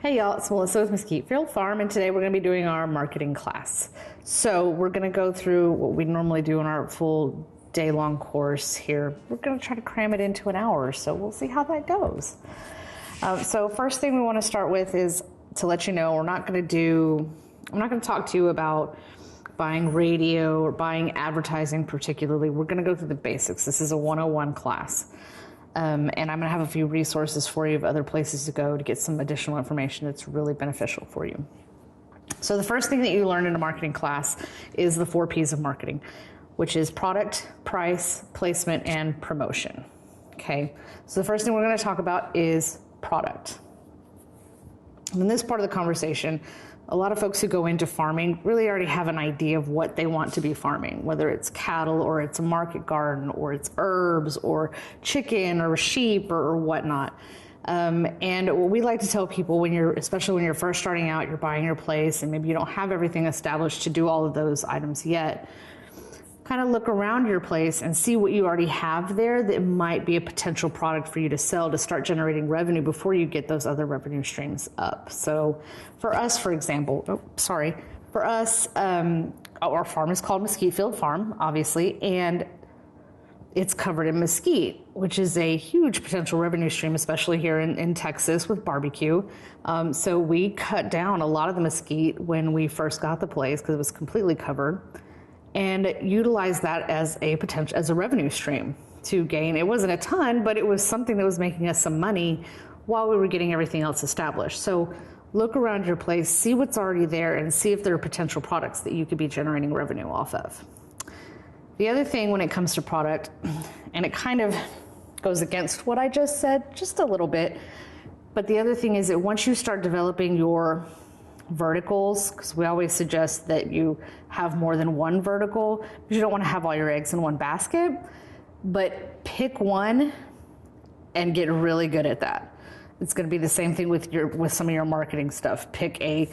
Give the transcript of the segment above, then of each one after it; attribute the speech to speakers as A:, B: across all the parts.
A: Hey y'all, it's Melissa with Mesquite Field Farm, and today we're going to be doing our marketing class. So we're going to go through what we normally do in our full day-long course here. We're going to try to cram it into an hour, so we'll see how that goes. So first thing we want to start with is to let you know I'm not going to talk to you about buying radio or buying advertising particularly. We're going to go through the basics. This is a 101 class. And I'm going to have a few resources for you of other places to go to get some additional information that's really beneficial for you. So the first thing that you learn in a marketing class is the 4 P's of marketing, which is product, price, placement, and promotion. Okay, so the first thing we're going to talk about is product. And in this part of the conversation, a lot of folks who go into farming really already have an idea of what they want to be farming, whether it's cattle or it's a market garden or it's herbs or chicken or sheep or whatnot. And what we like to tell people especially when you're first starting out, you're buying your place and maybe you don't have everything established to do all of those items yet, kind of look around your place and see what you already have there that might be a potential product for you to sell to start generating revenue before you get those other revenue streams up. So for us, for example, our farm is called Mesquite Field Farm, obviously, and it's covered in mesquite, which is a huge potential revenue stream, especially here in Texas with barbecue. So we cut down a lot of the mesquite when we first got the place because it was completely covered, and utilize that as a revenue stream to gain. It wasn't a ton, but it was something that was making us some money while we were getting everything else established. So look around your place, see what's already there, and see if there are potential products that you could be generating revenue off of. The other thing when it comes to product, and it kind of goes against what I just said, just a little bit, but the other thing is that once you start developing your verticals, because we always suggest that you have more than one vertical, because you don't want to have all your eggs in one basket, but pick one and get really good at that. It's going to be the same thing with some of your marketing stuff. Pick a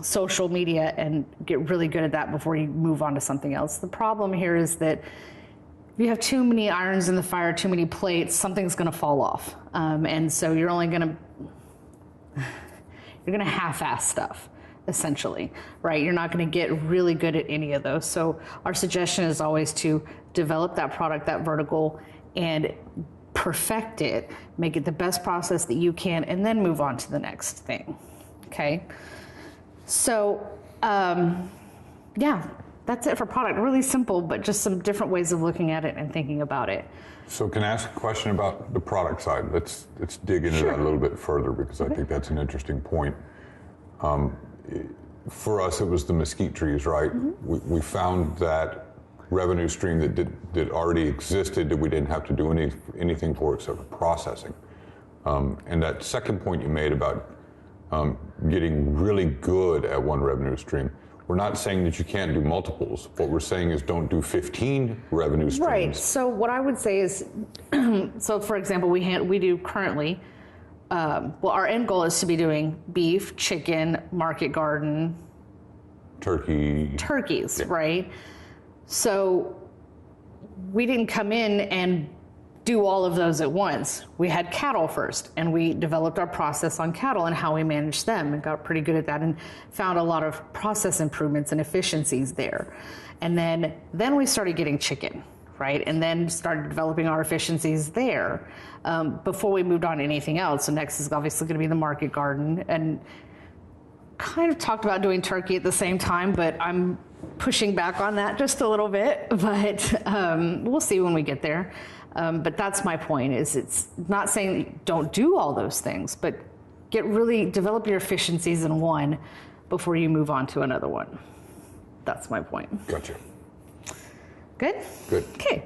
A: social media and get really good at that before you move on to something else. The problem here is that if you have too many irons in the fire, too many plates, something's going to fall off, and so you're going to half-ass stuff, essentially, right? You're not going to get really good at any of those. So our suggestion is always to develop that product, that vertical, and perfect it, make it the best process that you can, and then move on to the next thing, okay? So, yeah, that's it for product. Really simple, but just some different ways of looking at it and thinking about it.
B: So can I ask a question about the product side? Let's dig into that a little bit further, because I think that's an interesting point. For us, it was the mesquite trees, right? Mm-hmm. We found that revenue stream that already existed that we didn't have to do anything for except for processing. And that second point you made about getting really good at one revenue stream, we're not saying that you can't do multiples. What we're saying is don't do 15 revenue streams.
A: Right. So what I would say is, so for example, we do currently, our end goal is to be doing beef, chicken, market garden, turkeys, yeah. Right? So we didn't come in and do all of those at once. We had cattle first, and we developed our process on cattle and how we managed them and got pretty good at that and found a lot of process improvements and efficiencies there. And then we started getting chicken, right? And then started developing our efficiencies there before we moved on to anything else. So next is obviously going to be the market garden, and kind of talked about doing turkey at the same time, but I'm pushing back on that just a little bit, but we'll see when we get there. But that's my point, is it's not saying don't do all those things, but develop your efficiencies in one before you move on to another one. That's my point.
B: Gotcha.
A: Good?
B: Good.
A: Okay.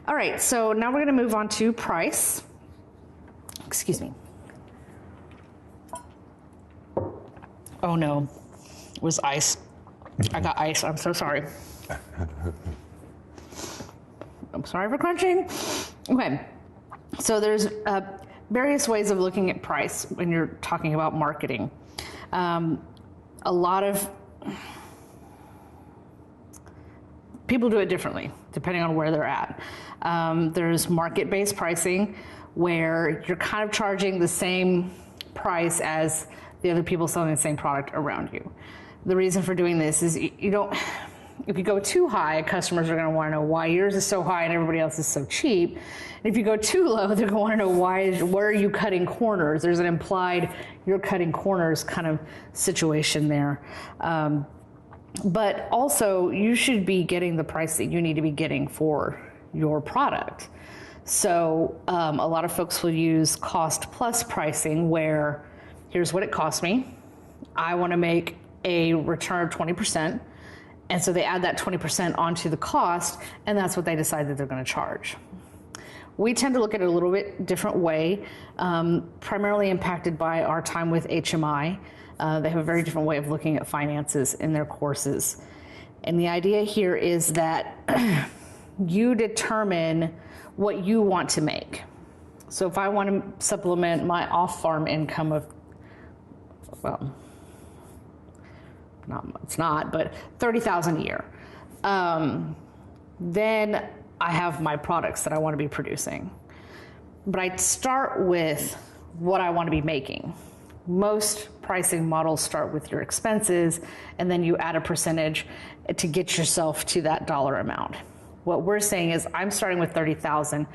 A: All right, so now we're going to move on to price. Excuse me. Oh no, it was ice. I got ice, I'm so sorry. I'm sorry for crunching. Okay, so there's various ways of looking at price when you're talking about marketing. A lot of people do it differently depending on where they're at. There's market-based pricing where you're kind of charging the same price as the other people selling the same product around you. The reason for doing this is you don't, if you go too high, customers are going to want to know why yours is so high and everybody else is so cheap. And if you go too low, they're going to want to know where are you cutting corners? There's an implied you're cutting corners kind of situation there. But also, you should be getting the price that you need to be getting for your product. So a lot of folks will use cost plus pricing, where here's what it costs me. I want to make a return of 20%. And so they add that 20% onto the cost, and that's what they decide that they're going to charge. We tend to look at it a little bit different way, primarily impacted by our time with HMI. They have a very different way of looking at finances in their courses. And the idea here is that you determine what you want to make. So if I want to supplement my off-farm income of, well, it's not, but $30,000 a year, then I have my products that I want to be producing. But I start with what I want to be making. Most pricing models start with your expenses, and then you add a percentage to get yourself to that dollar amount. What we're saying is, I'm starting with $30,000.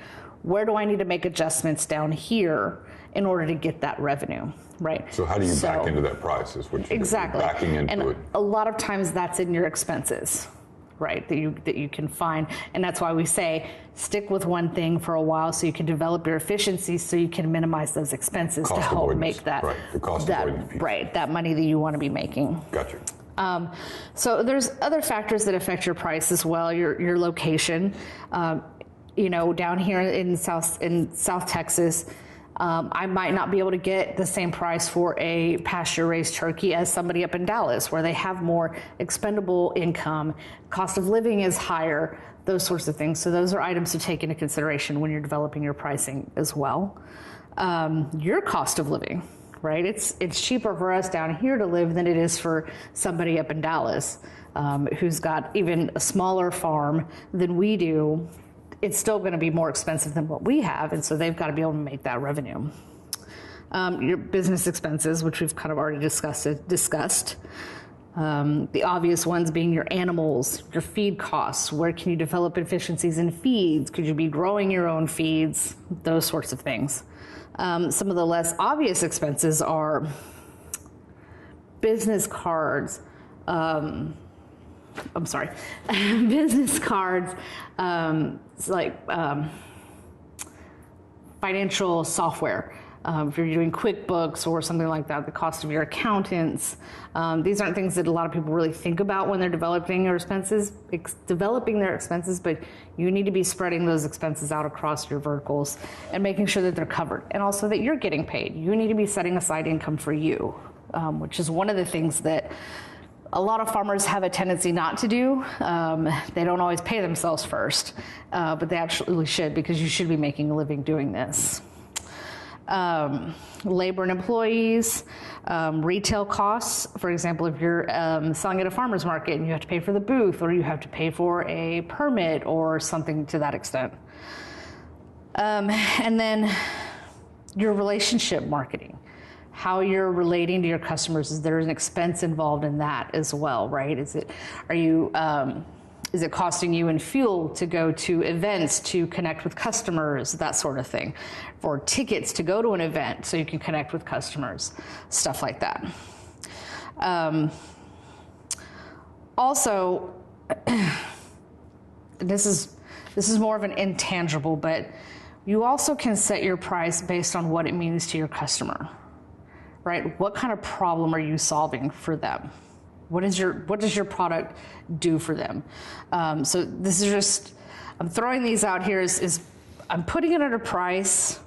A: Where do I need to make adjustments down here in order to get that revenue, right?
B: So how do you back into that price is what you're
A: exactly
B: backing into
A: and
B: it.
A: A lot of times that's in your expenses, right, that you can find. And that's why we say stick with one thing for a while so you can develop your efficiencies so you can minimize those expenses
B: Cost
A: to help
B: avoidance.
A: make that,
B: right. The cost avoidance piece.
A: Right, that money that you want to be making.
B: Gotcha.
A: So there's other factors that affect your price as well, your location. Down here in South Texas, I might not be able to get the same price for a pasture-raised turkey as somebody up in Dallas, where they have more expendable income, cost of living is higher, those sorts of things. So those are items to take into consideration when you're developing your pricing as well. Your cost of living, right? It's cheaper for us down here to live than it is for somebody up in Dallas who's got even a smaller farm than we do. It's still going to be more expensive than what we have, and so they've got to be able to make that revenue. Your business expenses, which we've kind of already discussed. The obvious ones being your animals, your feed costs. Where can you develop efficiencies in feeds? Could you be growing your own feeds? Those sorts of things. Some of the less obvious expenses are business cards. Business cards, financial software. If you're doing QuickBooks or something like that, the cost of your accountants. These aren't things that a lot of people really think about when they're developing their expenses, but you need to be spreading those expenses out across your verticals and making sure that they're covered, and also that you're getting paid. You need to be setting aside income for you, which is one of the things that a lot of farmers have a tendency not to do. They don't always pay themselves first, but they absolutely should, because you should be making a living doing this. Labor and employees, retail costs. For example, if you're selling at a farmer's market and you have to pay for the booth, or you have to pay for a permit or something to that extent. And then your relationship marketing. How you're relating to your customers. Is there an expense involved in that as well, right? Is it costing you in fuel to go to events to connect with customers, that sort of thing, or tickets to go to an event so you can connect with customers, stuff like that. Also, this is more of an intangible, but you also can set your price based on what it means to your customer. Right? What kind of problem are you solving for them? What does your product do for them? So this is just, I'm throwing these out here is I'm putting it under price.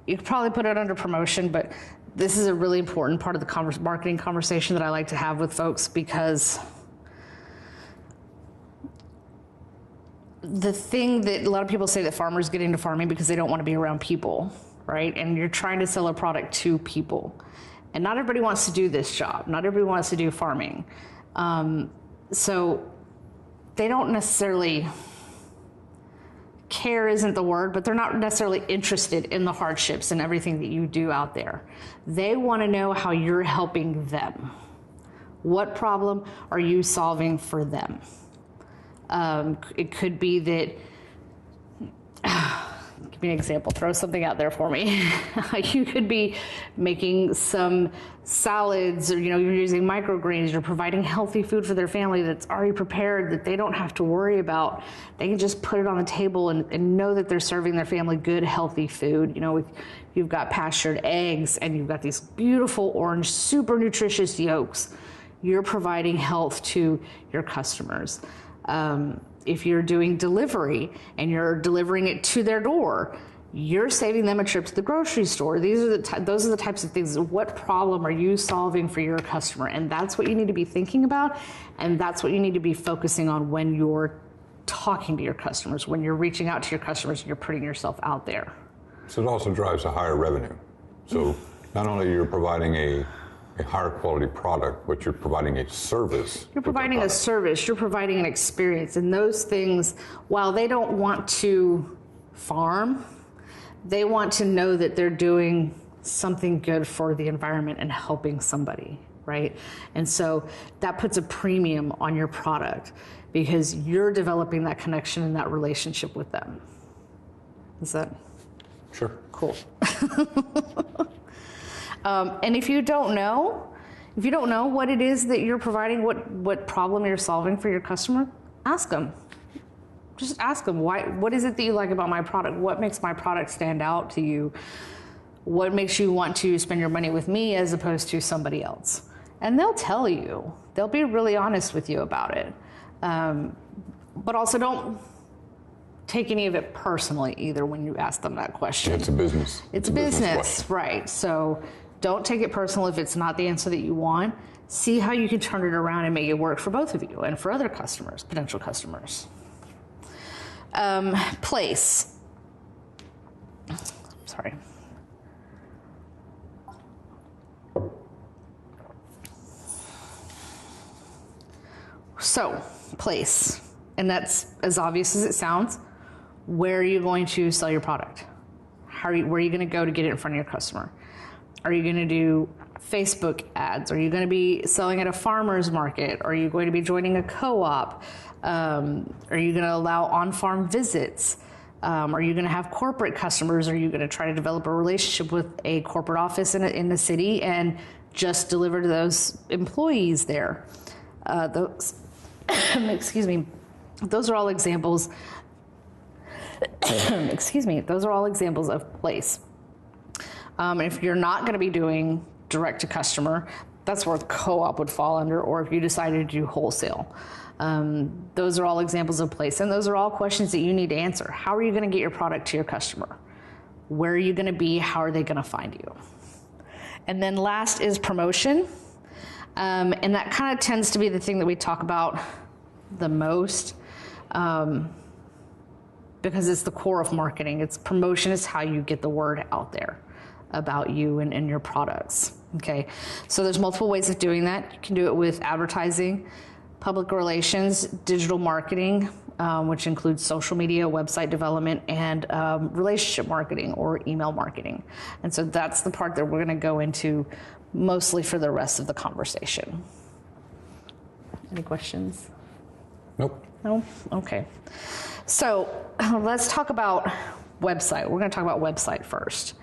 A: You could probably put it under promotion, but this is a really important part of the marketing conversation that I like to have with folks, because the thing that a lot of people say that farmers get into farming because they don't want to be around people, right? And you're trying to sell a product to people. And not everybody wants to do this job. Not everybody wants to do farming. So they don't necessarily care isn't the word, but they're not necessarily interested in the hardships and everything that you do out there. They want to know how you're helping them. What problem are you solving for them? It could be that, give me an example, throw something out there for me. You could be making some salads, or you're using microgreens, you're providing healthy food for their family that's already prepared, that they don't have to worry about. They can just put it on the table and know that they're serving their family good, healthy food. You've got pastured eggs and you've got these beautiful orange, super nutritious yolks. You're providing health to your customers. If you're doing delivery and you're delivering it to their door, you're saving them a trip to the grocery store. Those are the types of things. What problem are you solving for your customer? And that's what you need to be thinking about, and that's what you need to be focusing on when you're talking to your customers, when you're reaching out to your customers, and you're putting yourself out there.
B: So it also drives a higher revenue. So not only you're providing a higher quality product, but you're providing a service.
A: You're providing a service, you're providing an experience. And those things, while they don't want to farm, they want to know that they're doing something good for the environment and helping somebody, right? And so that puts a premium on your product because you're developing that connection and that relationship with them. Is that?
B: Sure.
A: Cool. And if you don't know what it is that you're providing, what problem you're solving for your customer, ask them. Just ask them, what is it that you like about my product? What makes my product stand out to you? What makes you want to spend your money with me as opposed to somebody else? And they'll tell you. They'll be really honest with you about it. But also don't take any of it personally either when you ask them that question.
B: It's a business.
A: It's a business, right? So don't take it personal if it's not the answer that you want. See how you can turn it around and make it work for both of you and for other customers, potential customers. Place. Sorry. So, place. And that's as obvious as it sounds. Where are you going to sell your product? Where are you going to go to get it in front of your customer? Are you going to do Facebook ads? Are you going to be selling at a farmer's market? Are you going to be joining a co-op? Are you going to allow on-farm visits? Are you going to have corporate customers? Are you going to try to develop a relationship with a corporate office in the city and just deliver to those employees there? Excuse me. Those are all examples. Excuse me. Those are all examples of place. If you're not going to be doing direct to customer, that's where co-op would fall under, or if you decided to do wholesale. Those are all examples of place, and those are all questions that you need to answer. How are you going to get your product to your customer? Where are you going to be? How are they going to find you? And then last is promotion. And that kind of tends to be the thing that we talk about the most, because it's the core of marketing. Promotion is how you get the word out there about you and your products. Okay, so there's multiple ways of doing that. You can do it with advertising, public relations, digital marketing, which includes social media, website development, and relationship marketing or email marketing. And so that's the part that we're going to go into mostly for the rest of the conversation. Any questions?
B: Nope.
A: No? Okay. So let's talk about website. We're going to talk about website first.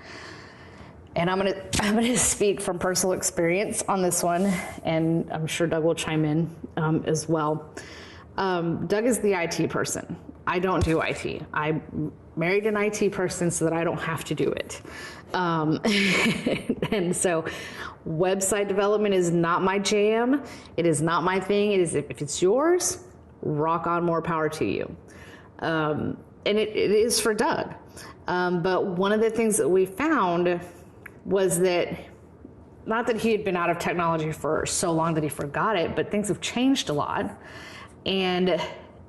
A: And I'm gonna speak from personal experience on this one, and I'm sure Doug will chime in as well. Doug is the IT person. I don't do IT. I married an IT person so that I don't have to do it. And so website development is not my jam. It is not my thing. It is, if it's yours, rock on, more power to you. And it is for Doug. But one of the things that we found was that, not that he had been out of technology for so long that he forgot it, but things have changed a lot. And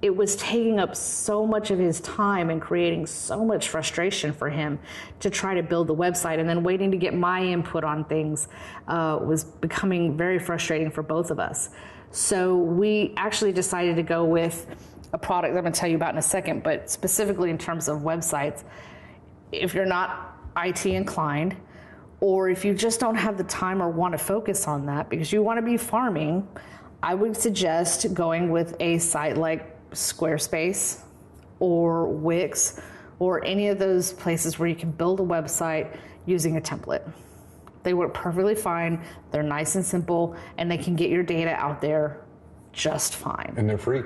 A: it was taking up so much of his time and creating so much frustration for him to try to build the website, and then waiting to get my input on things was becoming very frustrating for both of us. So we actually decided to go with a product that I'm going to tell you about in a second, but specifically in terms of websites, if you're not IT inclined, or if you just don't have the time or want to focus on that because you want to be farming, I would suggest going with a site like Squarespace or Wix or any of those places where you can build a website using a template. They work perfectly fine, they're nice and simple, and they can get your data out there just fine.
B: And they're free.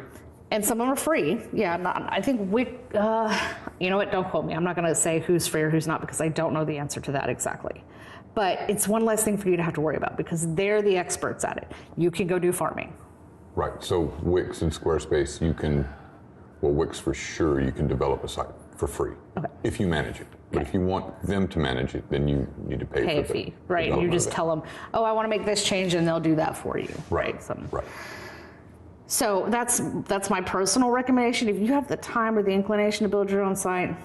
A: And some of them are free. Yeah, I think Wix, you know what, don't quote me. I'm not going to say who's free or who's not because I don't know the answer to that exactly. But it's one less thing for you to have to worry about because they're the experts at it. You can go do farming.
B: Right, so Wix and Squarespace, you can, well, Wix for sure, you can develop a site for free if you manage it. But if you want them to manage it, then you need to pay for
A: a fee, right? You just tell them, oh, I want to make this change, and they'll do that for you, right?
B: Right.
A: So that's my personal recommendation. If you have the time or the inclination to build your own site,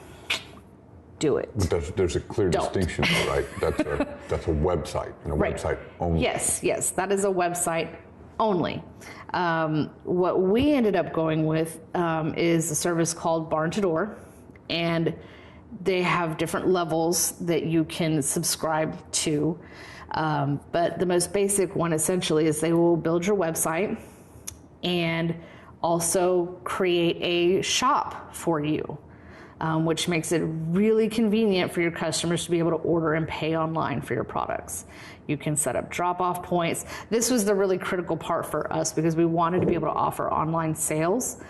A: do it.
B: But there's a clear distinction, though, right? That's a website, and a website only.
A: Yes, that is a website only. What we ended up going with is a service called Barn to Door, and they have different levels that you can subscribe to. But the most basic one essentially is they will build your website and also create a shop for you, which makes it really convenient for your customers to be able to order and pay online for your products. You can set up drop-off points. This was the really critical part for us because we wanted to be able to offer online sales.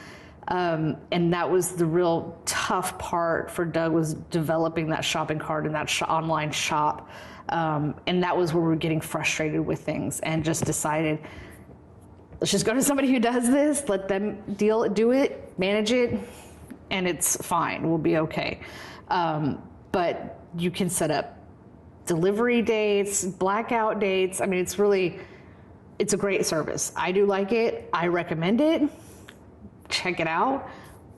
A: And that was the real tough part for Doug, was developing that shopping cart and that online shop. And that was where we were getting frustrated with things and just decided, let's just go to somebody who does this, let them do it, manage it, and it's fine, we'll be okay. But you can set up delivery dates, blackout dates. I mean, it's a great service. I do like it, I recommend it. Check it out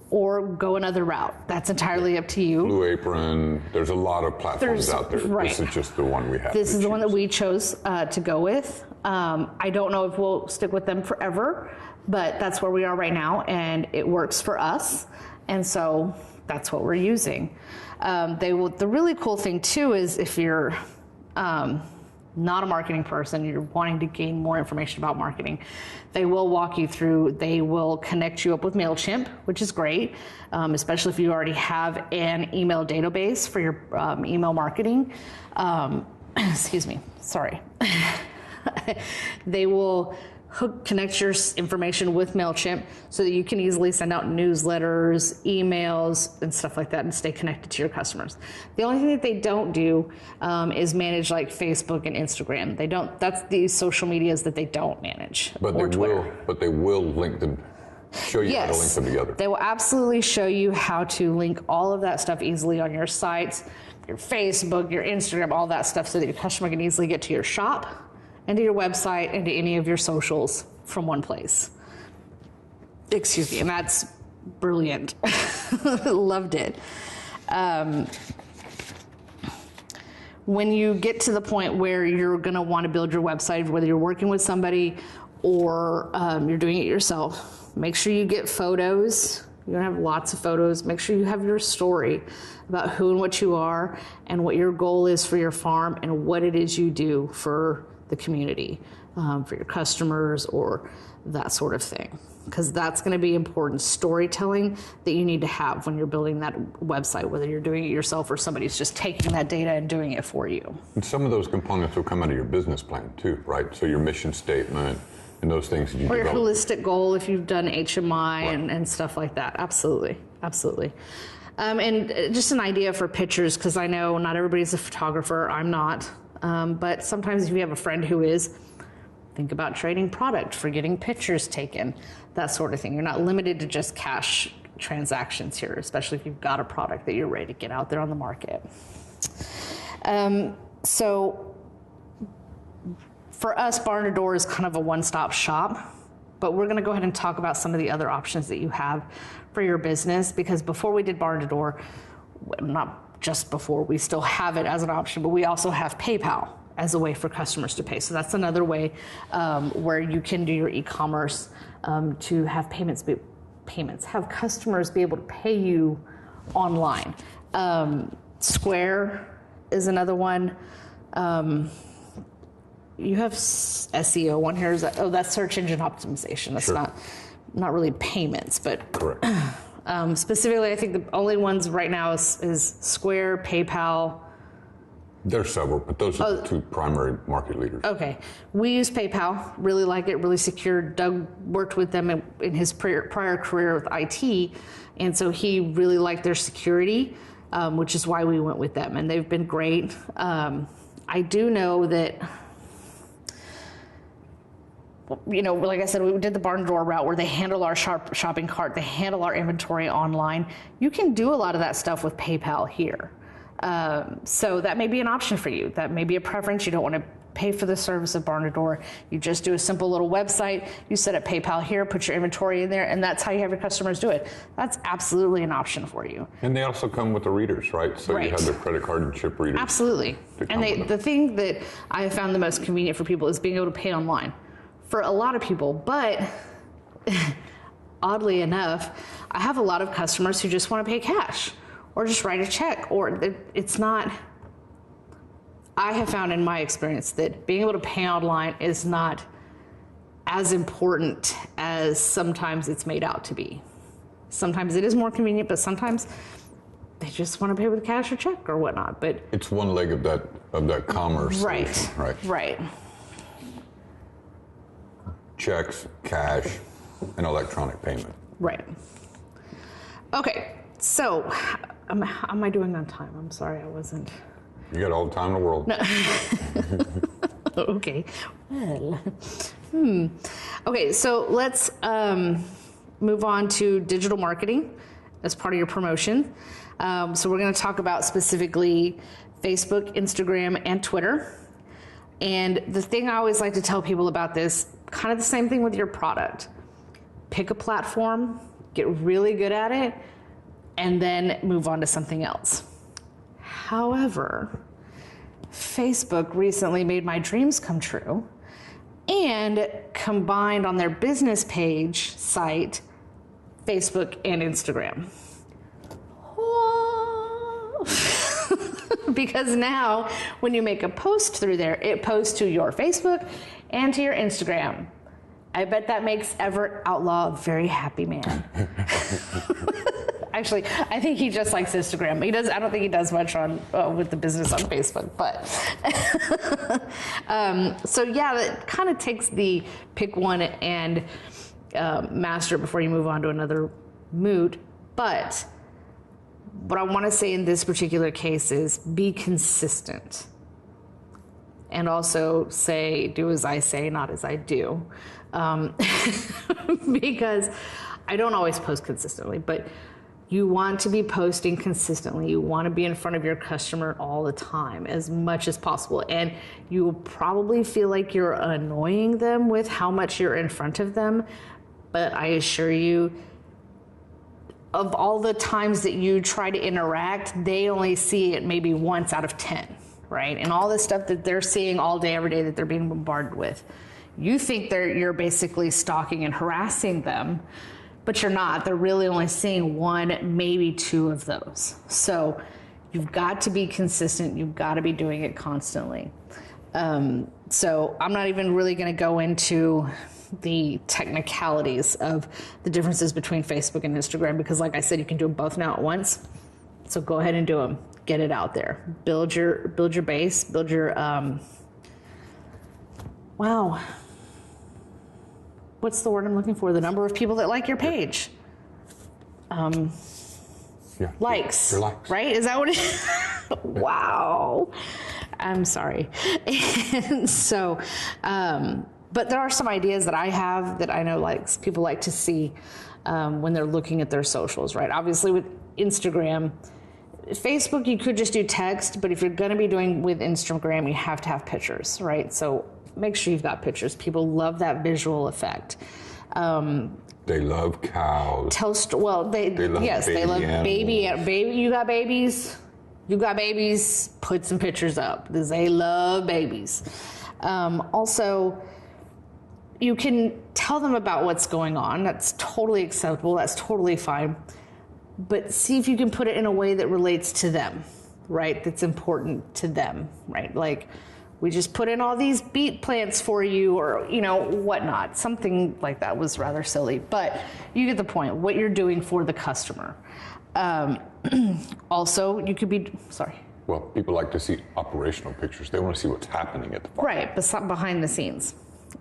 A: or go another route. That's entirely up to you.
B: Blue Apron, there's a lot of platforms out there.
A: Right.
B: This is just the one we have.
A: This is the one that we chose to go with. I don't know if we'll stick with them forever, but that's where we are right now, and it works for us, and so that's what we're using. The really cool thing too is if you're not a marketing person, you're wanting to gain more information about marketing, they will walk you through, they will connect you up with Mailchimp, which is great, especially if you already have an email database for your email marketing. Excuse me, sorry. They will connect your information with Mailchimp so that you can easily send out newsletters, emails, and stuff like that and stay connected to your customers. The only thing that they don't do is manage like Facebook and Instagram. They don't, that's the social medias that they don't manage.
B: But they will link them, show you how to link them together.
A: They will absolutely show you how to link all of that stuff easily on your sites, your Facebook, your Instagram, all that stuff, so that your customer can easily get to your shop and to your website and to any of your socials from one place. Excuse me, and that's brilliant. Loved it. When you get to the point where you're gonna wanna build your website, whether you're working with somebody or you're doing it yourself, make sure you get photos. You're gonna have lots of photos. Make sure you have your story about who and what you are and what your goal is for your farm and what it is you do for the community, for your customers or that sort of thing. Because that's going to be important storytelling that you need to have when you're building that website, whether you're doing it yourself or somebody's just taking that data and doing it for you.
B: And some of those components will come out of your business plan too, right? So your mission statement and those things that you
A: Or your
B: develop.
A: holistic goal if you've done HMI and stuff like that. Absolutely. And just an idea for pictures, because I know not everybody's a photographer. I'm not. But sometimes if you have a friend who is, think about trading product for getting pictures taken, that sort of thing. You're not limited to just cash transactions here, especially if you've got a product that you're ready to get out there on the market. So for us, Barn to Door is kind of a one-stop shop, but we're gonna go ahead and talk about some of the other options that you have for your business, because before we did Barn to Door, not just before, we still have it as an option, but we also have PayPal as a way for customers to pay. So that's another way where you can do your e-commerce to have payments be payments. Have customers be able to pay you online. Square is another one. You have SEO one here. That's search engine optimization. That's not really payments, but
B: correct.
A: Specifically, I think the only ones right now is Square, PayPal.
B: There's several, but those are the two primary market leaders.
A: Okay. We use PayPal, really like it, really secure. Doug worked with them in his prior career with IT, and so he really liked their security, which is why we went with them, and they've been great. I do know that, like I said, we did the barn door route where they handle our shopping cart, they handle our inventory online. You can do a lot of that stuff with PayPal here. So that may be an option for you. That may be a preference. You don't want to pay for the service of barn to door. You just do a simple little website. You set up PayPal here, put your inventory in there, and that's how you have your customers do it. That's absolutely an option for you.
B: And they also come with the readers, right? So you have the credit card and chip readers.
A: Absolutely. And the thing that I have found the most convenient for people is being able to pay online. For a lot of people, but oddly enough, I have a lot of customers who just want to pay cash or just write a check, or it's not. I have found in my experience that being able to pay online is not as important as sometimes it's made out to be. Sometimes it is more convenient, but sometimes they just want to pay with cash or check or whatnot. But
B: it's one leg of that commerce solution,
A: right.
B: Checks, cash, and electronic payment.
A: Right. Okay, so am I doing on time? I'm sorry, I wasn't.
B: You got all the time in the world. No.
A: Okay. Well. Okay, so let's move on to digital marketing as part of your promotion. So we're going to talk about specifically Facebook, Instagram, and Twitter. And the thing I always like to tell people about this, kind of the same thing with your product. Pick a platform, get really good at it, and then move on to something else. However, Facebook recently made my dreams come true and combined on their business page site Facebook and Instagram. Because now when you make a post through there, it posts to your Facebook and to your Instagram. I bet that makes Everett Outlaw a very happy man. Actually, I think he just likes Instagram. I don't think he does much on with the business on Facebook, but so yeah, that kind of takes the pick one and master it before you move on to another mood. But what I want to say in this particular case is be consistent, and also do as I say, not as I do, because I don't always post consistently, but you want to be posting consistently. You want to be in front of your customer all the time, as much as possible. And you will probably feel like you're annoying them with how much you're in front of them. But I assure you, of all the times that you try to interact, they only see it maybe once out of 10, right? And all this stuff that they're seeing all day, every day that they're being bombarded with. You think you're basically stalking and harassing them, but you're not. They're really only seeing one, maybe two of those. So you've got to be consistent. You've got to be doing it constantly. So I'm not even really going to go into the technicalities of the differences between Facebook and Instagram, because like I said, you can do them both now at once. So go ahead and do them. Get it out there. Build your base. Build your what's the word I'm looking for? The number of people that like your page. Likes.
B: Your likes.
A: Right? Is that what it is? Wow. I'm sorry. And so, but there are some ideas that I have that I know people like to see when they're looking at their socials, right? Obviously with Instagram, Facebook, you could just do text, but if you're going to be doing with Instagram, you have to have pictures, right? So make sure you've got pictures. People love that visual effect.
B: They love cows.
A: They love baby. You got babies. Put some pictures up because they love babies. Also, you can tell them about what's going on. That's totally acceptable. That's totally fine. But see if you can put it in a way that relates to them, right? That's important to them, right? Like, we just put in all these beet plants for you, or, whatnot. Something like that was rather silly, but you get the point, what you're doing for the customer. Also, you could be, sorry.
B: Well, people like to see operational pictures. They want to see what's happening at the farm.
A: Right, but behind the scenes.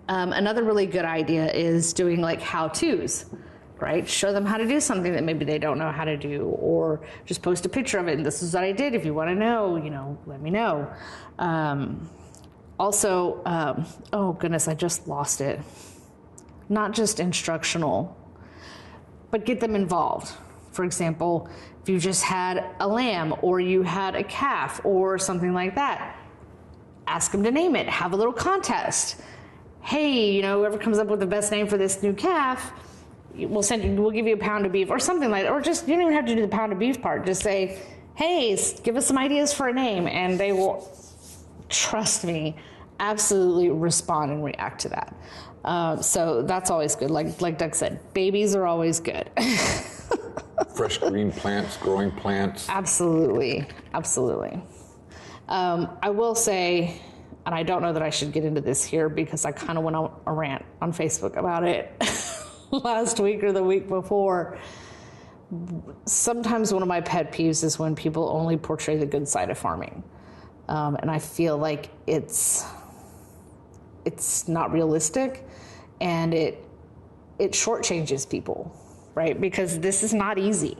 A: Another really good idea is doing like how-tos, right? Show them how to do something that maybe they don't know how to do, or just post a picture of it. And this is what I did. If you want to know, let me know. Also, oh goodness, I just lost it. Not just instructional, but get them involved. For example, if you just had a lamb or you had a calf or something like that, ask them to name it. Have a little contest. Hey, whoever comes up with the best name for this new calf, we'll give you a pound of beef or something like that. Or just, you don't even have to do the pound of beef part. Just say, hey, give us some ideas for a name, and they will, trust me, absolutely respond and react to that. So that's always good. Like Doug said, babies are always good.
B: Fresh green plants, growing plants.
A: Absolutely. I will say, and I don't know that I should get into this here because I kind of went on a rant on Facebook about it last week or the week before. Sometimes one of my pet peeves is when people only portray the good side of farming. And I feel like it's not realistic, and it shortchanges people, right? Because this is not easy.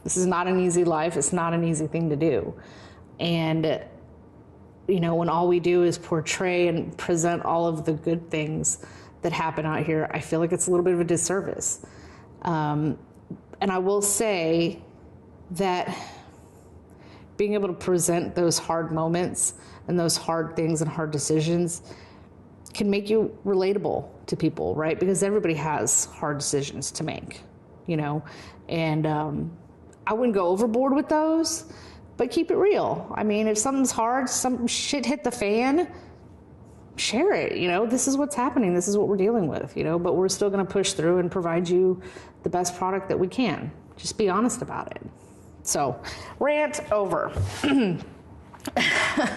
A: This is not an easy life. It's not an easy thing to do. And, when all we do is portray and present all of the good things that happen out here, I feel like it's a little bit of a disservice. And I will say that being able to present those hard moments and those hard things and hard decisions can make you relatable to people, right? Because everybody has hard decisions to make, and I wouldn't go overboard with those, but keep it real. I mean, if something's hard, some shit hit the fan, share it. This is what's happening. This is what we're dealing with, but we're still going to push through and provide you the best product that we can. Just be honest about it. So, rant over.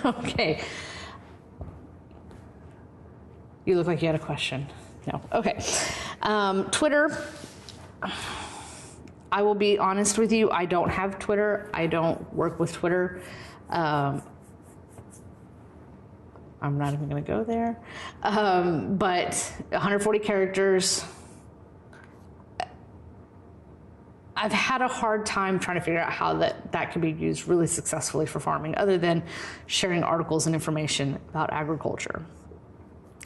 A: Okay. You look like you had a question. No. Okay. Twitter. I will be honest with you. I don't have Twitter. I don't work with Twitter. I'm not even going to go there. But 140 characters. I've had a hard time trying to figure out how that can be used really successfully for farming, other than sharing articles and information about agriculture.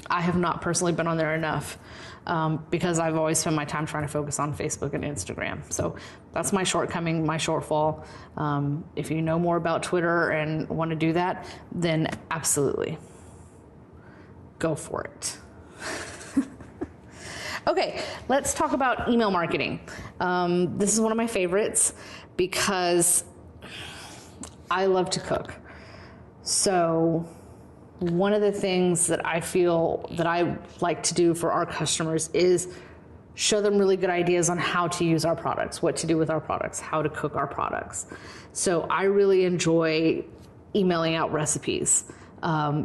A: I have not personally been on there enough because I've always spent my time trying to focus on Facebook and Instagram. So that's my shortcoming, my shortfall. If you know more about Twitter and want to do that, then absolutely go for it. Okay, let's talk about email marketing. This is one of my favorites because I love to cook. So one of the things that I feel that I like to do for our customers is show them really good ideas on how to use our products, what to do with our products, how to cook our products. So I really enjoy emailing out recipes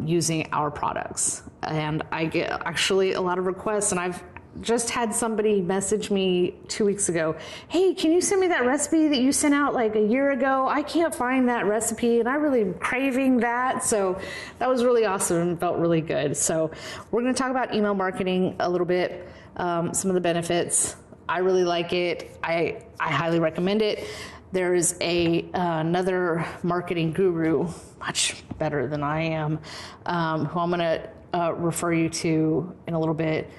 A: using our products. And I get actually a lot of requests, and I've just had somebody message me 2 weeks ago, hey, can you send me that recipe that you sent out like a year ago? I can't find that recipe and I really am craving that. So that was really awesome and felt really good. So we're going to talk about email marketing a little bit, some of the benefits. I really like it. I highly recommend it. There's another marketing guru, much better than I am, who I'm going to refer you to in a little bit.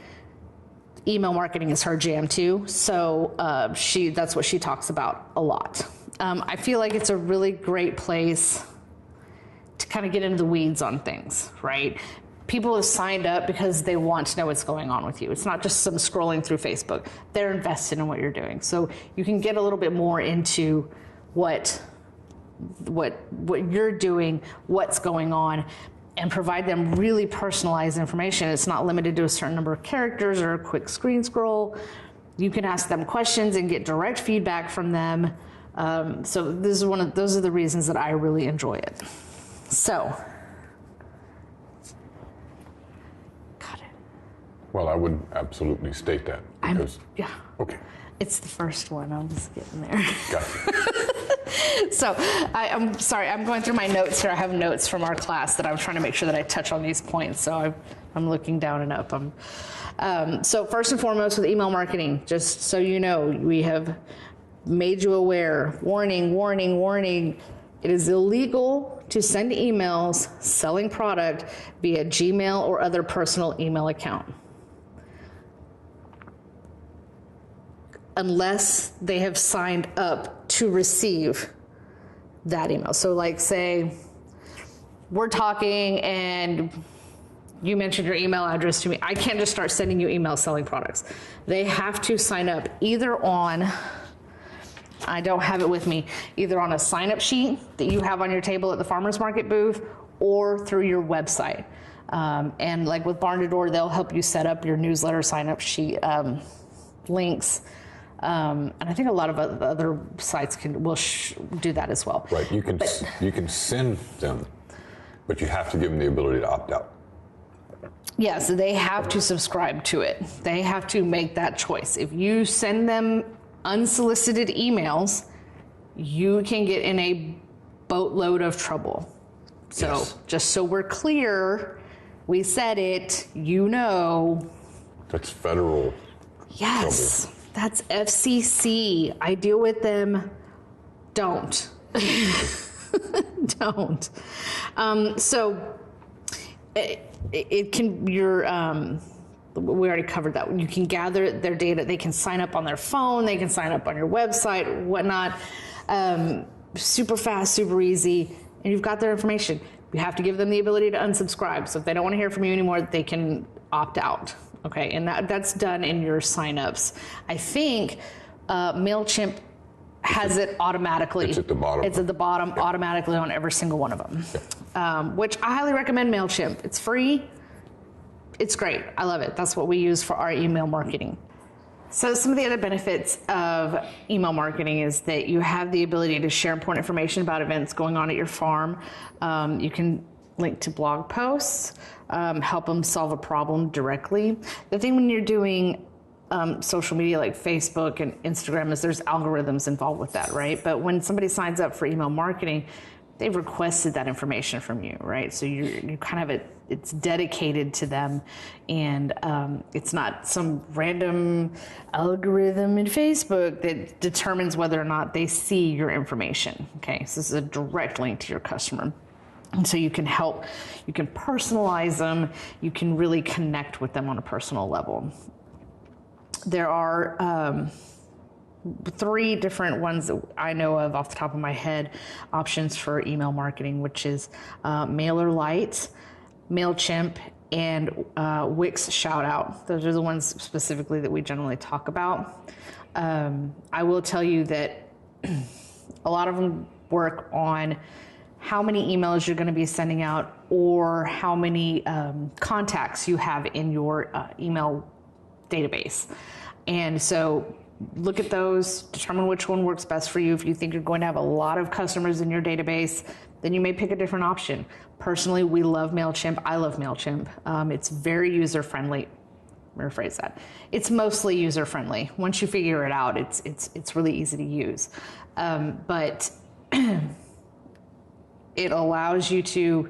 A: Email marketing is her jam too, so that's what she talks about a lot. I feel like it's a really great place to kind of get into the weeds on things, right? People have signed up because they want to know what's going on with you. It's not just some scrolling through Facebook. They're invested in what you're doing, so you can get a little bit more into what you're doing, what's going on, and provide them really personalized information. It's not limited to a certain number of characters or a quick screen scroll. You can ask them questions and get direct feedback from them. So this is those are the reasons that I really enjoy it. So, got it.
B: Well, I would absolutely state that because
A: yeah.
B: Okay.
A: It's the first one. I'm just getting there.
B: Gotcha.
A: So I'm sorry. I'm going through my notes here. I have notes from our class that I'm trying to make sure that I touch on these points. So I'm looking down and up. So first and foremost with email marketing, just so you know, we have made you aware. Warning, warning, warning. It is illegal to send emails selling product via Gmail or other personal email account, unless they have signed up to receive that email. So like say we're talking and you mentioned your email address to me. I can't just start sending you emails selling products. They have to sign up either on, I don't have it with me, either on a sign up sheet that you have on your table at the farmer's market booth or through your website. And like with Barn to Door, they'll help you set up your newsletter sign up sheet links. And I think a lot of other sites will do that as well.
B: Right. You can send them, but you have to give them the ability to opt out.
A: Yeah, so they have to subscribe to it. They have to make that choice. If you send them unsolicited emails, you can get in a boatload of trouble. So yes. Just so we're clear, we said it, you know. That's
B: federal.
A: Yes. Trouble. That's FCC. I deal with them. Don't. Don't. So it can, we already covered that. You can gather their data. They can sign up on their phone. They can sign up on your website, whatnot. Super fast, super easy. And you've got their information. You have to give them the ability to unsubscribe. So if they don't want to hear from you anymore, they can opt out. Okay, and that's done in your signups. I think Mailchimp has it automatically.
B: It's at the bottom.
A: It's at the bottom automatically on every single one of them, which I highly recommend Mailchimp. It's free. It's great. I love it. That's what we use for our email marketing. So some of the other benefits of email marketing is that you have the ability to share important information about events going on at your farm. You can link to blog posts, help them solve a problem directly. The thing when you're doing social media like Facebook and Instagram is there's algorithms involved with that, right? But when somebody signs up for email marketing, they've requested that information from you, right? So you kind of, it's dedicated to them, and it's not some random algorithm in Facebook that determines whether or not they see your information, okay? So this is a direct link to your customer. And so you can help, you can personalize them, you can really connect with them on a personal level. There are 3 different ones that I know of off the top of my head, options for email marketing, which is MailerLite, Mailchimp, and Wix Shoutout. Those are the ones specifically that we generally talk about. I will tell you that a lot of them work on how many emails you're going to be sending out or how many contacts you have in your email database. And so look at those, determine which one works best for you. If you think you're going to have a lot of customers in your database, then you may pick a different option. Personally, we love Mailchimp. I love Mailchimp. It's very user-friendly. Rephrase that. It's mostly user-friendly. Once you figure it out, it's really easy to use. But it allows you to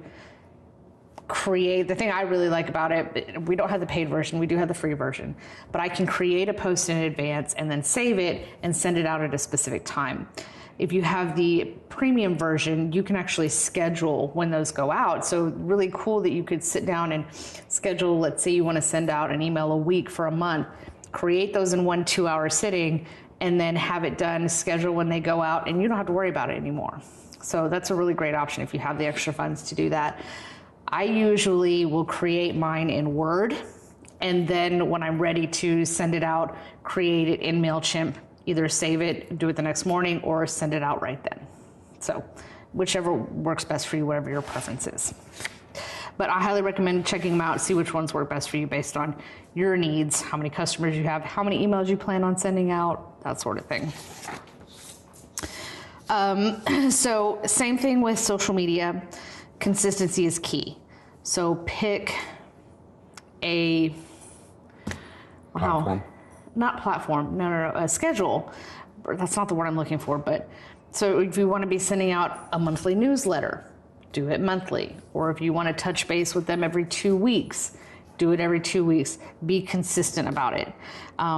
A: create, the thing I really like about it, we don't have the paid version, we do have the free version, but I can create a post in advance and then save it and send it out at a specific time. If you have the premium version, you can actually schedule when those go out. So really cool that you could sit down and schedule, let's say you want to send out an email a week for a month, create those in 1 2-hour sitting, and then have it done, schedule when they go out, and you don't have to worry about it anymore. So that's a really great option if you have the extra funds to do that. I usually will create mine in Word, and then when I'm ready to send it out, create it in Mailchimp, either save it, do it the next morning, or send it out right then. So whichever works best for you, whatever your preference is. But I highly recommend checking them out, see which ones work best for you based on your needs, how many customers you have, how many emails you plan on sending out, that sort of thing. So same thing with social media. Consistency is key. So pick a
B: Platform.
A: Not platform. No. A schedule. That's not the word I'm looking for. But so if you want to be sending out a monthly newsletter, do it monthly. Or if you want to touch base with them every 2 weeks, do it every 2 weeks. Be consistent about it.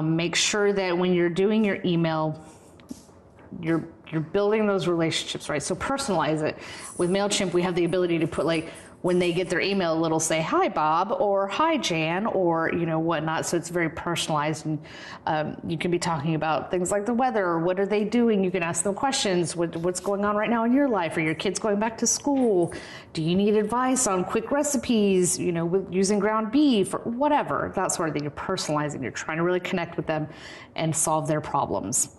A: Make sure that when you're doing your email, you're building those relationships, right? So personalize it. With Mailchimp, we have the ability to put, like, when they get their email, it'll say, "Hi, Bob," or "Hi, Jan," or, you know, whatnot. So it's very personalized, and you can be talking about things like the weather, or what are they doing? You can ask them questions. What's going on right now in your life? Are your kids going back to school? Do you need advice on quick recipes, you know, with using ground beef or whatever? That sort of thing. You're personalizing. You're trying to really connect with them and solve their problems.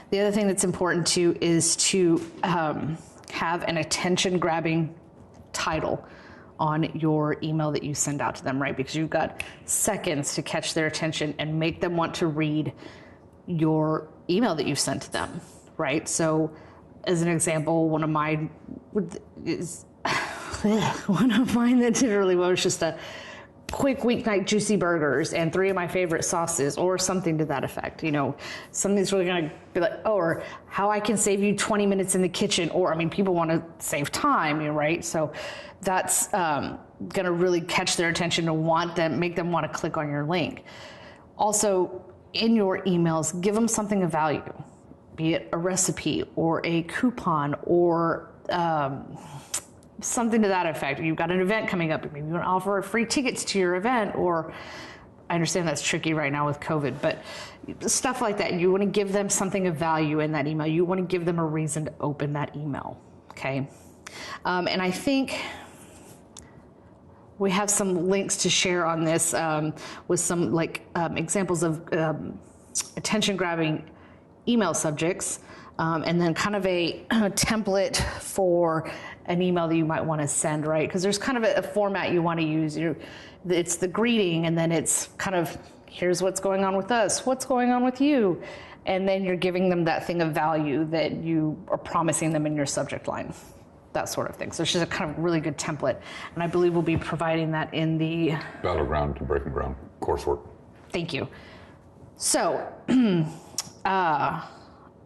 A: The other thing that's important too is to have an attention-grabbing title on your email that you send out to them, right? Because you've got seconds to catch their attention and make them want to read your email that you sent to them, right? So, as an example, one of mine that did really well was just a quick weeknight juicy burgers and 3 of my favorite sauces, or something to that effect. You know, something's really going to be like, oh, or how I can save you 20 minutes in the kitchen. Or, I mean, people want to save time, right? So that's going to really catch their attention and make them want to click on your link. Also, in your emails, give them something of value, be it a recipe or a coupon or something to that effect. You've got an event coming up, maybe you want to offer free tickets to your event, or I understand that's tricky right now with COVID, but stuff like that. You want to give them something of value in that email. You want to give them a reason to open that email, okay? And I think we have some links to share on this with some examples of attention-grabbing email subjects, and then kind of a template for an email that you might want to send, right? Because there's kind of a format you want to use. It's the greeting, and then it's kind of, here's what's going on with us, what's going on with you, and then you're giving them that thing of value that you are promising them in your subject line, that sort of thing. So it's just a kind of really good template, and I believe we'll be providing that in the
B: Battleground to Breaking Ground coursework.
A: Thank you. So,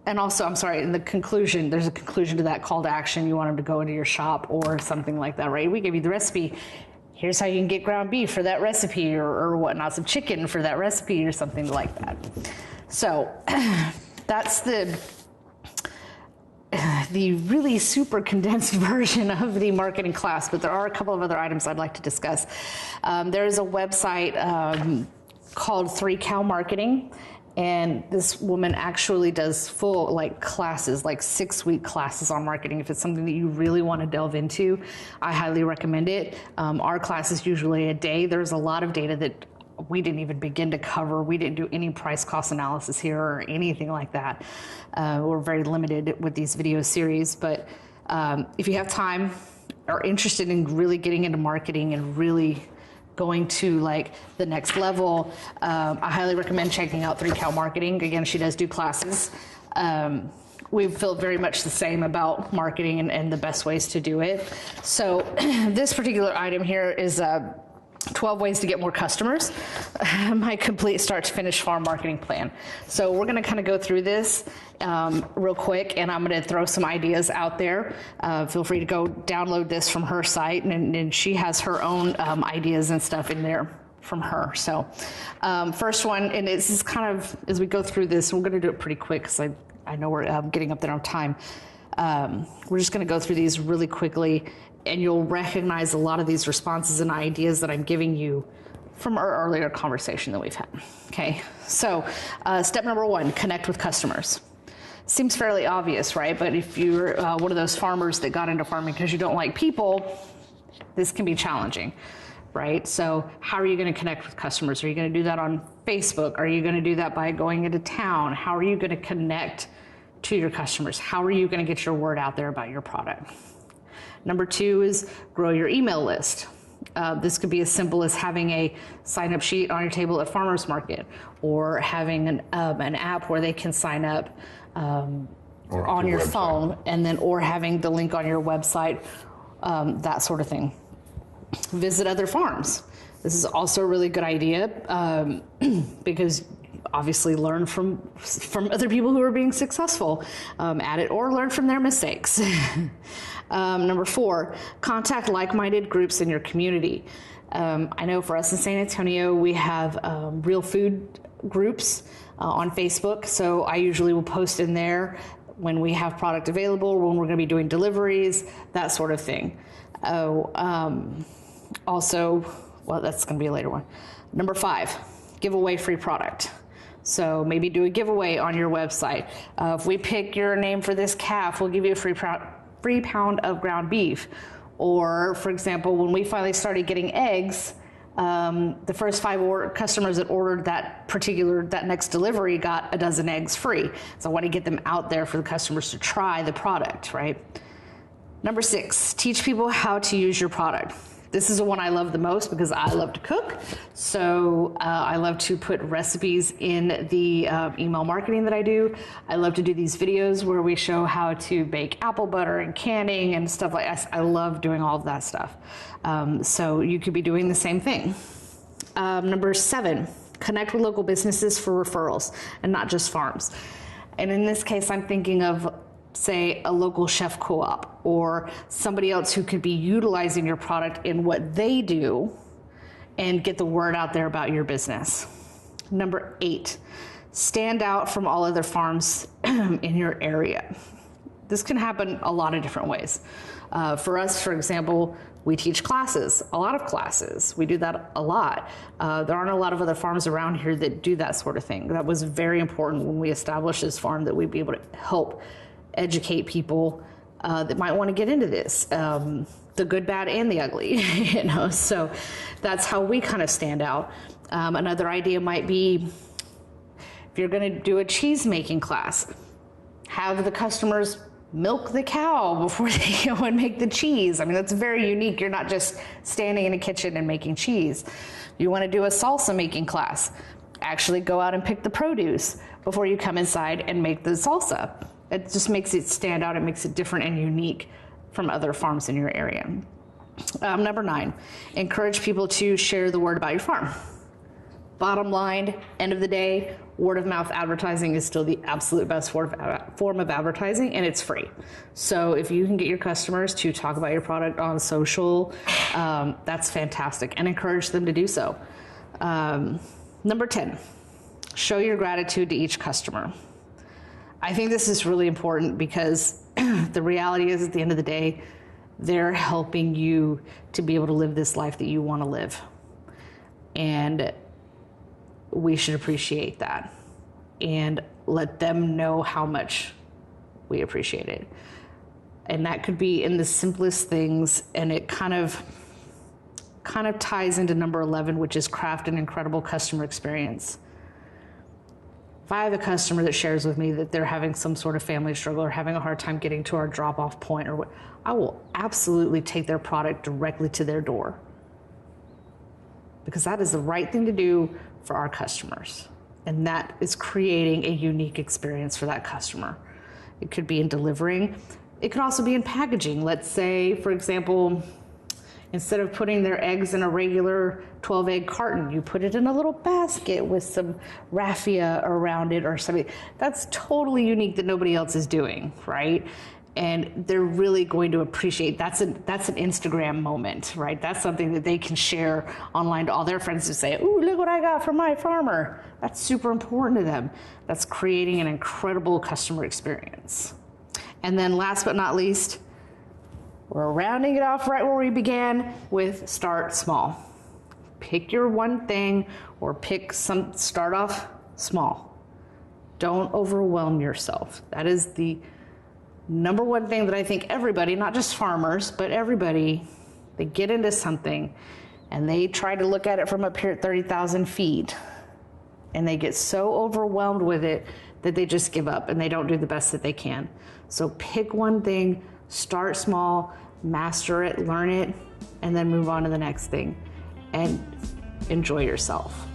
A: and also, I'm sorry, in the conclusion, there's a conclusion to that call to action. You want them to go into your shop or something like that, right? We give you the recipe. Here's how you can get ground beef for that recipe, or whatnot, some chicken for that recipe, or something like that. So that's the really super condensed version of the marketing class, but there are a couple of other items I'd like to discuss. There is a website called 3 Cow Marketing. And this woman actually does full classes, 6-week classes on marketing. If it's something that you really want to delve into, I highly recommend it. Our class is usually a day. There's a lot of data that we didn't even begin to cover. We didn't do any price cost analysis here or anything like that. We're very limited with these video series, but if you have time, are interested in really getting into marketing and really going to the next level, I highly recommend checking out 3 Cow Marketing. Again, she does do classes. We feel very much the same about marketing and the best ways to do it. So this particular item here is 12 ways to get more customers, my complete start to finish farm marketing plan. So we're going to kind of go through this real quick, and I'm going to throw some ideas out there. Feel free to go download this from her site, and she has her own ideas and stuff in there from her. So first one, and this is kind of, as we go through this, we're going to do it pretty quick because I know we're getting up there on time. We're just going to go through these really quickly, and you'll recognize a lot of these responses and ideas that I'm giving you from our earlier conversation that we've had. Okay, so step number 1, connect with customers. Seems fairly obvious, right? But if you're one of those farmers that got into farming because you don't like people, this can be challenging, right? So how are you going to connect with customers? Are you going to do that on Facebook? Are you going to do that by going into town? How are you going to connect to your customers? How are you going to get your word out there about your product? Number 2 is grow your email list. This could be as simple as having a sign-up sheet on your table at farmers market, or having an app where they can sign up
B: Or
A: on your
B: website.
A: phone, and then or having the link on your website, that sort of thing. Visit other farms. This is also a really good idea because obviously learn from other people who are being successful at it, or learn from their mistakes. Number 4, contact like-minded groups in your community. I know for us in San Antonio, we have real food groups on Facebook, so I usually will post in there when we have product available, when we're going to be doing deliveries, that sort of thing. Also, well, that's going to be a later one. Number 5, give away free product. So maybe do a giveaway on your website. If we pick your name for this calf, we'll give you a free pound of ground beef. Or, for example, when we finally started getting eggs, the first 5 customers that ordered that next delivery got a dozen eggs free. So I want to get them out there for the customers to try the product, right? Number 6, teach people how to use your product. This is the one I love the most because I love to cook. So I love to put recipes in the email marketing that I do. I love to do these videos where we show how to bake apple butter and canning and stuff like that. I love doing all of that stuff. So you could be doing the same thing. Number 7, connect with local businesses for referrals and not just farms. And in this case, I'm thinking of, say, a local chef co-op or somebody else who could be utilizing your product in what they do and get the word out there about your business. Number 8, stand out from all other farms in your area. This can happen a lot of different ways. For us, for example, we teach classes, a lot of classes. We do that a lot. There aren't a lot of other farms around here that do that sort of thing. That was very important when we established this farm, that we'd be able to help educate people that might want to get into this, the good, bad, and the ugly, so that's how we kind of stand out. Another idea might be, if you're going to do a cheese making class, have the customers milk the cow before they go and make the cheese. I mean, that's very unique. You're not just standing in a kitchen and making cheese. You want to do a salsa making class, actually go out and pick the produce before you come inside and make the salsa. It just makes it stand out. It makes it different and unique from other farms in your area. Number 9, encourage people to share the word about your farm. Bottom line, end of the day, word of mouth advertising is still the absolute best form of advertising, and it's free. So if you can get your customers to talk about your product on social, that's fantastic, and encourage them to do so. Number 10, show your gratitude to each customer. I think this is really important because the reality is, at the end of the day, they're helping you to be able to live this life that you want to live. And we should appreciate that and let them know how much we appreciate it. And that could be in the simplest things, and it kind of ties into number 11, which is craft an incredible customer experience. If I have a customer that shares with me that they're having some sort of family struggle or having a hard time getting to our drop-off point, or what, I will absolutely take their product directly to their door, because that is the right thing to do for our customers. And that is creating a unique experience for that customer. It could be in delivering. It could also be in packaging. Let's say, for example, instead of putting their eggs in a regular 12-egg carton, you put it in a little basket with some raffia around it or something. That's totally unique that nobody else is doing, right? And they're really going to appreciate, that's an Instagram moment, right? That's something that they can share online to all their friends to say, ooh, look what I got from my farmer. That's super important to them. That's creating an incredible customer experience. And then last but not least, we're rounding it off right where we began with start small. Pick your one thing, or start off small. Don't overwhelm yourself. That is the number one thing that I think everybody, not just farmers, but everybody, they get into something and they try to look at it from up here at 30,000 feet, and they get so overwhelmed with it that they just give up and they don't do the best that they can. So pick one thing, start small, master it, learn it, and then move on to the next thing and enjoy yourself.